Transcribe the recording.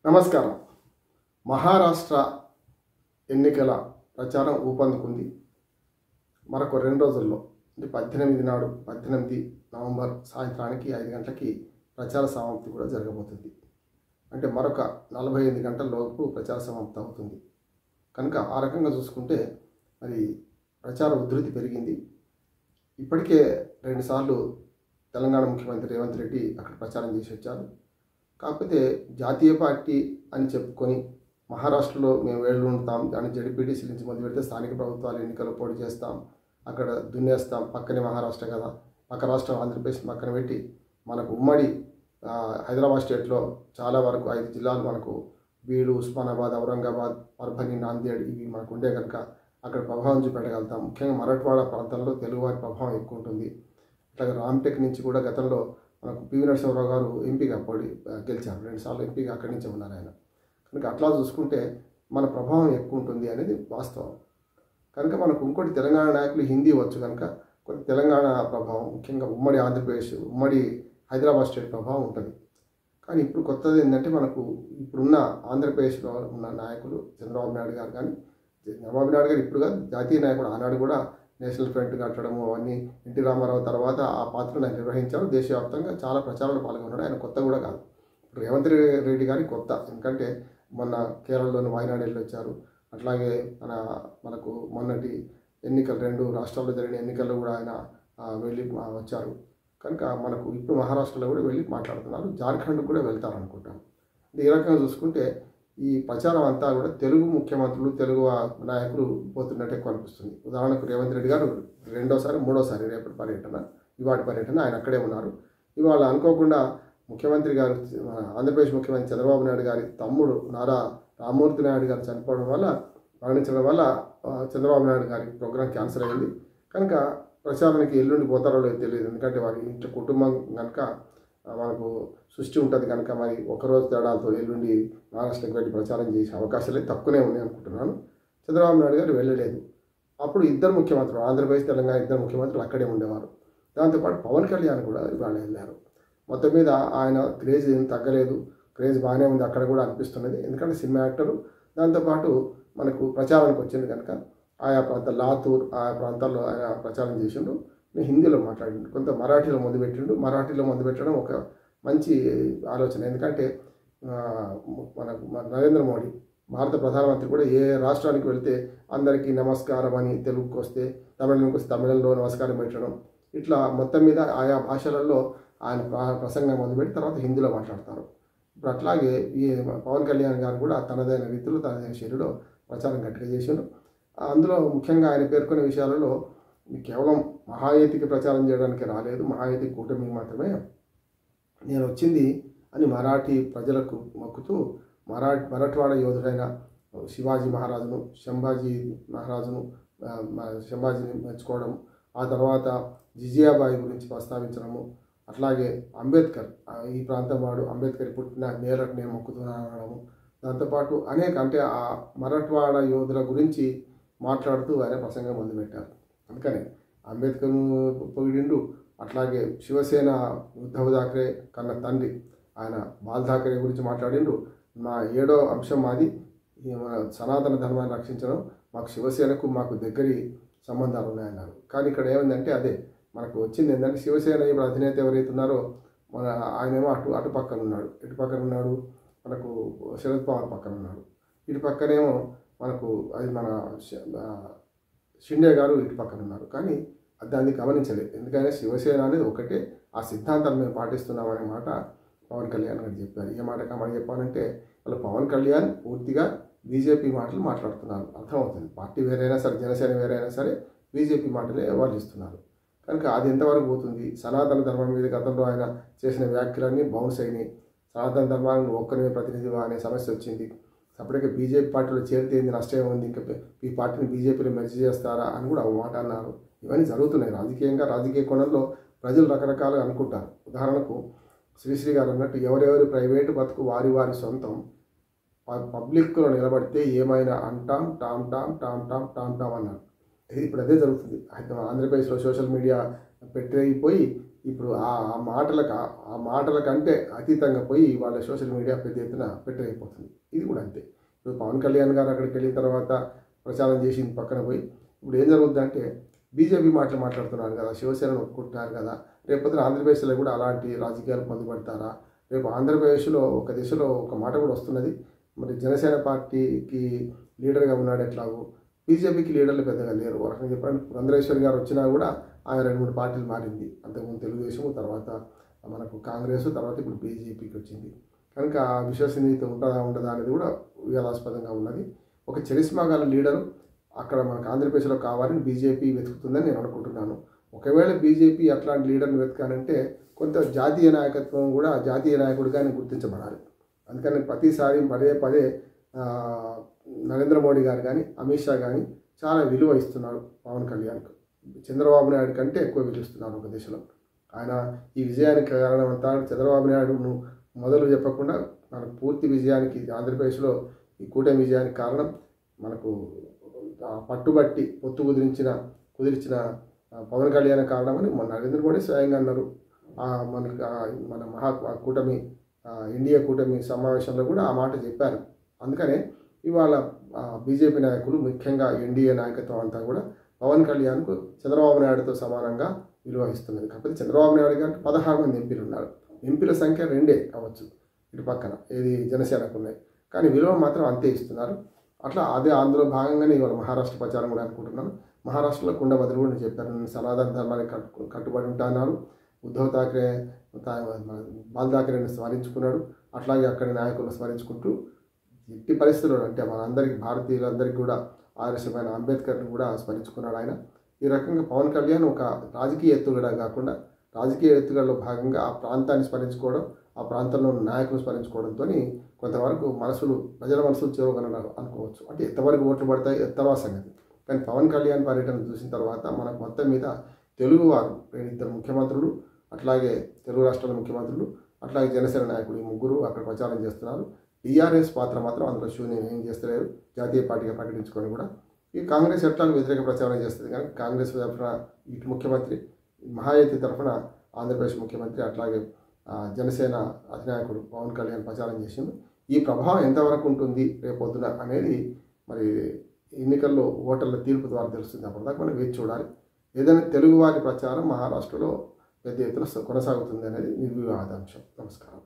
నమస్కారం. మహారాష్ట్ర ఎన్నికల ప్రచారం ఊపందుకుంది. మరొక 2 రోజుల్లో అంటే 18 నవంబర్ సాయంత్రానికి 5 గంటలకి ప్రచార సమాప్తి కూడా జరగబోతుంది. అంటే మరొక 48 గంటల లోపు ప్రచార సమాప్తి అవుతుంది. కనుక ఆ రకంగా చూసుకుంటే మరి ప్రచార ఉధృతి పెరిగింది. ఇప్పటికే 2 సార్లు తెలంగాణ ముఖ్యమంత్రి రేవంత్ రెడ్డి అక్కడ ప్రచారం చేసి వచ్చారు. కాకపోతే జాతీయ పార్టీ అని చెప్పుకొని మహారాష్ట్రలో మేము వేళ్ళు ఉంటాం అని జడ్పీటీసీ నుంచి మొదలు పెడితే స్థానిక ప్రభుత్వాలు ఎన్నికల్లో పోటీ చేస్తాం, అక్కడ దున్నేస్తాం, పక్కనే మహారాష్ట్ర కదా, పక్క రాష్ట్రం ఆంధ్రప్రదేశ్ పక్కన పెట్టి మనకు ఉమ్మడి హైదరాబాద్ స్టేట్లో చాలా వరకు 5 జిల్లాలు మనకు బీడు, ఉస్మానాబాద్, ఔరంగాబాద్, పర్భని, నాందేడ్ ఇవి మనకు ఉండే కనుక అక్కడ ప్రభావం చూపెట్టగలుగుతాం. ముఖ్యంగా మరాఠవాడ ప్రాంతంలో తెలుగువారి ప్రభావం ఎక్కువ ఉంటుంది. అట్లాగే రామ్టెక్ నుంచి కూడా గతంలో మనకు పివి నరసింహారావు గారు ఎంపీగా గెలిచారు. 2 సార్లు ఎంపీగా అక్కడి నుంచే ఉన్నారు ఆయన. కనుక అట్లా చూసుకుంటే మన ప్రభావం ఎక్కువ ఉంటుంది అనేది వాస్తవం. కనుక మనకు ఇంకోటి తెలంగాణ నాయకులు హిందీ వచ్చు కనుక కొంత తెలంగాణ ప్రభావం, ముఖ్యంగా ఉమ్మడి ఆంధ్రప్రదేశ్, ఉమ్మడి హైదరాబాద్ స్టేట్ ప్రభావం ఉంటుంది. కానీ ఇప్పుడు కొత్తది ఏంటంటే మనకు ఇప్పుడున్న ఆంధ్రప్రదేశ్లో ఉన్న నాయకులు చంద్రబాబు నాయుడు గారు కానీ, చంద్రబాబు నాయుడు గారు ఇప్పుడు కాదు, జాతీయ నాయకుడు ఆనాడు కూడా నేషనల్ ఫ్రంట్ కట్టడము అవన్నీ ఎన్టీ రామారావు తర్వాత ఆ పాత్రను ఆయన నిర్వహించారు. దేశవ్యాప్తంగా చాలా ప్రచారంలో పాల్గొన్నాడు. ఆయన కొత్త కూడా కాదు. రేవంత్ రెడ్డి గారి కొత్త, ఎందుకంటే మొన్న కేరళలోని వాయనాడు వెళ్ళి వచ్చారు. అట్లాగే మనకు మొన్నటి ఎన్నికలు 2 రాష్ట్రాల్లో జరిగిన ఎన్నికల్లో కూడా ఆయన వెళ్ళి వచ్చారు. కనుక మనకు ఇప్పుడు మహారాష్ట్రలో కూడా వెళ్ళి మాట్లాడుతున్నారు. జార్ఖండ్ కూడా వెళ్తారు అనుకుంటాను. ఈ రకంగా చూసుకుంటే ఈ ప్రచారం అంతా కూడా తెలుగు ముఖ్యమంత్రులు, తెలుగు నాయకులు పోతున్నట్టు ఎక్కువ అనిపిస్తుంది. ఉదాహరణకు రేవంత్ రెడ్డి గారు 2వ, 3వసారి రేపటి పర్యటన, ఇవాటి పర్యటన ఆయన అక్కడే ఉన్నారు. ఇవాళ అనుకోకుండా ముఖ్యమంత్రి గారు, ఆంధ్రప్రదేశ్ ముఖ్యమంత్రి చంద్రబాబు నాయుడు గారి తమ్ముడు నారా రామ్మూర్తి నాయుడు గారు మరణించడం వల్ల చంద్రబాబు నాయుడు గారి ప్రోగ్రాం క్యాన్సిల్ అయింది. కనుక ప్రచారానికి ఎల్లుండి పోతారో లేదో తెలియదు. ఎందుకంటే వారి ఇంటి కుటుంబం కనుక మనకు సృష్టి ఉంటుంది కనుక మరి ఒకరోజు తేడాలతో ఎల్లుండి మహారాష్ట్రకి వెళ్ళి ప్రచారం చేసే అవకాశాలు తక్కువనే ఉన్నాయి అనుకుంటున్నాను. చంద్రబాబు నాయుడు గారు వెళ్ళలేదు. అప్పుడు 2 ముఖ్యమంత్రులు, ఆంధ్రప్రదేశ్ తెలంగాణ 2 ముఖ్యమంత్రులు అక్కడే ఉండేవారు. దాంతోపాటు పవన్ కళ్యాణ్ కూడా ఇవాళ వెళ్ళారు. మొత్తం మీద ఆయన క్రేజ్ ఏం తగ్గలేదు, క్రేజ్ బాగానే ఉంది అక్కడ కూడా అనిపిస్తున్నది. ఎందుకంటే సినిమా యాక్టరు, దాంతోపాటు మనకు ప్రచారానికి వచ్చింది కనుక ఆయా ప్రాంతాలు, లాతూర్ ఆయా ప్రాంతాల్లో ఆయన ప్రచారం చేసిండు. హిందీలో మాట్లాడిండు, కొంత మరాఠీలో మొదలుపెట్టిండు. మరాఠీలో మొదలుపెట్టడం ఒక మంచి ఆలోచన. ఎందుకంటే మన నరేంద్ర మోడీ భారత ప్రధానమంత్రి కూడా ఏ రాష్ట్రానికి వెళ్తే అందరికీ నమస్కారం అని తెలుగుకి వస్తే, తమిళంకి వస్తే తమిళంలో నమస్కారం పెట్టడం, ఇట్లా మొత్తం మీద ఆయా భాషలలో ఆయన ప్రసంగం మొదలుపెట్టి తర్వాత హిందీలో మాట్లాడతారు. ఇప్పుడు అట్లాగే ఈ పవన్ కళ్యాణ్ గారు కూడా తనదైన రీతిలో తనదైన శైలిలో ప్రచారం గట్టిగా చేసిండు. అందులో ముఖ్యంగా ఆయన పేర్కొనే విషయాలలో కేవలం మహాయతికి ప్రచారం చేయడానికి రాలేదు, మహాయతి కూటమికి మాత్రమే నేను వచ్చింది అని మరాఠీ ప్రజలకు మొక్కుతూ మరాఠవాడ యోధుడైన శివాజీ మహారాజును, సంభాజీని మెచ్చుకోవడం, ఆ తర్వాత జిజియాబాయి గురించి ప్రస్తావించడము, అట్లాగే అంబేద్కర్ ఈ ప్రాంతం వాడు, అంబేద్కర్ పుట్టిన నేలకు నేను మొక్కుతున్నాను అనడము, దాంతోపాటు అనేక అంటే ఆ మరాఠవాడ యోధుల గురించి మాట్లాడుతూ ఆయన ప్రసంగం మొదలుపెట్టారు. అందుకనే అంబేద్కర్ను పొగిడిండు. అట్లాగే శివసేన ఉద్ధవ్ థాకరే కన్న తండ్రి ఆయన బాల్ థాకరే గురించి మాట్లాడిండు. మా 7వ అంశం మాది మన సనాతన ధర్మాన్ని రక్షించడం, మాకు శివసేనకు మాకు దగ్గరి సంబంధాలు ఉన్నాయన్నారు. కానీ ఇక్కడ ఏమైందంటే అదే మనకు వచ్చింది ఏంటంటే శివసేన ఇప్పుడు అధినేత ఎవరైతే ఉన్నారో ఆయనేమో అటు పక్కన ఉన్నాడు, ఇటు పక్కన ఉన్నాడు, మనకు శరద్ పవార్ పక్కన ఉన్నాడు, ఇటు పక్కనేమో మనకు అది మన షిండే గారు ఇటు పక్కన ఉన్నారు. కానీ దాన్ని గమనించలేదు. ఎందుకైనా శివసేన అనేది ఒకటే, ఆ సిద్ధాంతాలు మేము పాటిస్తున్నామనే మాట పవన్ కళ్యాణ్ గారు చెప్పారు. ఏ మాట కామని చెప్పాలంటే వాళ్ళు పవన్ కళ్యాణ్ పూర్తిగా బీజేపీ మాటలు మాట్లాడుతున్నారు, అర్థమవుతుంది. పార్టీ వేరైనా సరే, జనసేన వేరైనా సరే బీజేపీ మాటలే వాళ్ళు ఇస్తున్నారు. కనుక అది ఎంతవరకు పోతుంది? సనాతన ధర్మం మీద గతంలో ఆయన చేసిన వ్యాఖ్యలన్నీ బౌన్స్ అయినాయి. సనాతన ధర్మాన్ని ఒక్కరిమే ప్రతినిధిగా అనే సమస్య వచ్చింది. అప్పటికే బీజేపీ పార్టీలో చేరితే ఏంది నష్టం ఉంది, ఇంకా ఈ పార్టీని బీజేపీలో మెర్జ్ చేస్తారా అని కూడా మాట అన్నారు. ఇవన్నీ జరుగుతున్నాయి రాజకీయంగా. రాజకీయ కోణంలో ప్రజలు రకరకాలుగా అనుకుంటారు. ఉదాహరణకు శ్రీశ్రీ గారు అన్నట్టు ఎవరెవరి ప్రైవేటు బతుకు వారి సొంతం, పబ్లిక్లో నిలబడితే ఏమైనా అంటాం, Tom Tom Tom Tom Tom Tom అన్నారు. ఇప్పుడు అదే జరుగుతుంది. ఆంధ్రప్రదేశ్లో సోషల్ మీడియా పెట్టయిపోయి ఇప్పుడు ఆ మాటల కంటే అతీతంగా పోయి వాళ్ళ సోషల్ మీడియా పెద్ద ఎత్తున పెట్టయిపోతుంది. ఇది కూడా అంతే. ఇప్పుడు పవన్ కళ్యాణ్ గారు అక్కడికి వెళ్ళిన తర్వాత ప్రచారం చేసింది పక్కన పోయి ఇప్పుడు ఏం జరుగుతుందంటే బీజేపీ మాట్లాడుతున్నారు కదా, శివసేనను ఒప్పుకుంటున్నారు కదా, రేపొద్దున ఆంధ్రప్రదేశ్లో కూడా అలాంటి రాజకీయాలు పొందుపడతారా? రేపు ఆంధ్రప్రదేశ్లో ఒక దిశలో ఒక మాట కూడా వస్తున్నది, మరి జనసేన పార్టీకి లీడర్గా ఉన్నాడు ఎట్లాగో, బీజేపీకి లీడర్లు పెద్దగా లేరు. ఒక రకంగా చెప్పండి, పురంధరేశ్వరి గారు వచ్చినా కూడా ఆయన 2-3 పార్టీలు మారింది. అంతకుముందు తెలుగుదేశం, తర్వాత మనకు కాంగ్రెస్, తర్వాత ఇప్పుడు బీజేపీకి వచ్చింది. కనుక ఆ విశ్వసనీయత ఉండదా అనేది కూడా వివాదాస్పదంగా ఉన్నది. ఒక చరిస్మా గల లీడరు అక్కడ మనకు ఆంధ్రప్రదేశ్లో కావాలని బీజేపీ వెతుకుతుందని నేను అనుకుంటున్నాను. ఒకవేళ బీజేపీ అట్లాంటి లీడర్ని వెతకాలంటే కొంత జాతీయ నాయకత్వం కూడా జాతీయ నాయకుడిగా గుర్తించబడాలి. అందుకని ప్రతిసారి పదే నరేంద్ర మోడీ గారు కానీ అమిత్ షా కానీ చాలా విలువ ఇస్తున్నారు పవన్ కళ్యాణ్కు. చంద్రబాబు నాయుడు కంటే ఎక్కువ విలువిస్తున్నారు ఒక దిశలో. ఆయన ఈ విజయానికి కారణం అంతా చంద్రబాబు నాయుడును మొదలు చెప్పకుండా మనకు పూర్తి విజయానికి ఆంధ్రప్రదేశ్లో ఈ కూటమి విజయానికి కారణం మనకు పట్టుబట్టి పొత్తు కుదిర్చిన పవన్ కళ్యాణ్ కారణమని మన నరేంద్ర మోడీ స్వయంగా అన్నారు. మన కూటమి ఇండియా కూటమి సమావేశంలో కూడా ఆ మాట చెప్పారు. అందుకనే ఇవాళ బీజేపీ నాయకులు ముఖ్యంగా ఎన్డీఏ నాయకత్వం అంతా కూడా పవన్ కళ్యాణ్కు చంద్రబాబు నాయుడుతో సమానంగా విలువ ఇస్తున్నది. కాకపోతే చంద్రబాబు నాయుడు గారికి 16 మంది ఎంపీలు ఉన్నారు. ఎంపీల సంఖ్య 2 కావచ్చు ఇటు పక్కన ఏది జనసేనకు ఉన్నాయి, కానీ విలువ మాత్రం అంతే ఇస్తున్నారు. అట్లా అందులో భాగంగానే ఇవాళ మహారాష్ట్ర ప్రచారం కూడా అనుకుంటున్నాను. మహారాష్ట్రలో కుండబద్దలు కూడా చెప్పారు, నేను సనాతన ధర్మానికి కట్టుబడి ఉంటాను. ఉద్ధవ్ ఠాక్రే బాల్ ఠాక్రేని స్మరించుకున్నాడు. అట్లాగే అక్కడి నాయకులను స్మరించుకుంటూ ఎట్టి పరిస్థితుల్లో అంటే మనందరికీ భారతీయులందరికీ కూడా ఆదర్శమైన అంబేద్కర్ని కూడా స్మరించుకున్నాడు ఆయన. ఈ రకంగా పవన్ కళ్యాణ్ ఒక రాజకీయ ఎత్తుగడ కాకుండా రాజకీయ ఎత్తుగడలో భాగంగా ఆ ప్రాంతాన్ని స్మరించుకోవడం, ఆ ప్రాంతంలో నాయకులు స్మరించుకోవడంతో కొంతవరకు ప్రజల మనసులు చేరువగలరు అనుకోవచ్చు. అంటే ఎంతవరకు ఓట్లు పడతాయి తర్వాత సంగతి. కానీ పవన్ కళ్యాణ్ పర్యటన చూసిన తర్వాత మనకు మొత్తం మీద తెలుగువారు 2 ముఖ్యమంత్రులు, అట్లాగే తెలుగు రాష్ట్రాల ముఖ్యమంత్రులు, అట్లాగే జనసేన నాయకులు ఈ 3 అక్కడ ప్రచారం చేస్తున్నారు. టీఆర్ఎస్ పాత్ర మాత్రం అందులో శూన్యం, ఏం చేస్తలేరు. జాతీయ పార్టీగా ప్రకటించుకొని కూడా ఈ కాంగ్రెస్ ఎట్లా వ్యతిరేక ప్రచారం చేస్తుంది. కానీ కాంగ్రెస్ తరఫున ఇటు ముఖ్యమంత్రి, మహాయుతి తరఫున ఆంధ్రప్రదేశ్ ముఖ్యమంత్రి, అట్లాగే జనసేన అధినాయకుడు పవన్ కళ్యాణ్ ప్రచారం చేసింది. ఈ ప్రభావం ఎంతవరకు ఉంటుంది రేపొద్దున అనేది మరి ఎన్నికల్లో ఓటర్ల తీర్పు ద్వారా తెలుస్తుంది. అప్పటిదాకా మనం వేచి చూడాలి. ఏదైనా తెలుగువారి ప్రచారం మహారాష్ట్రలో పెద్ద ఎత్తున కొనసాగుతుంది అనేది నిర్వివాదాంశం. నమస్కారం.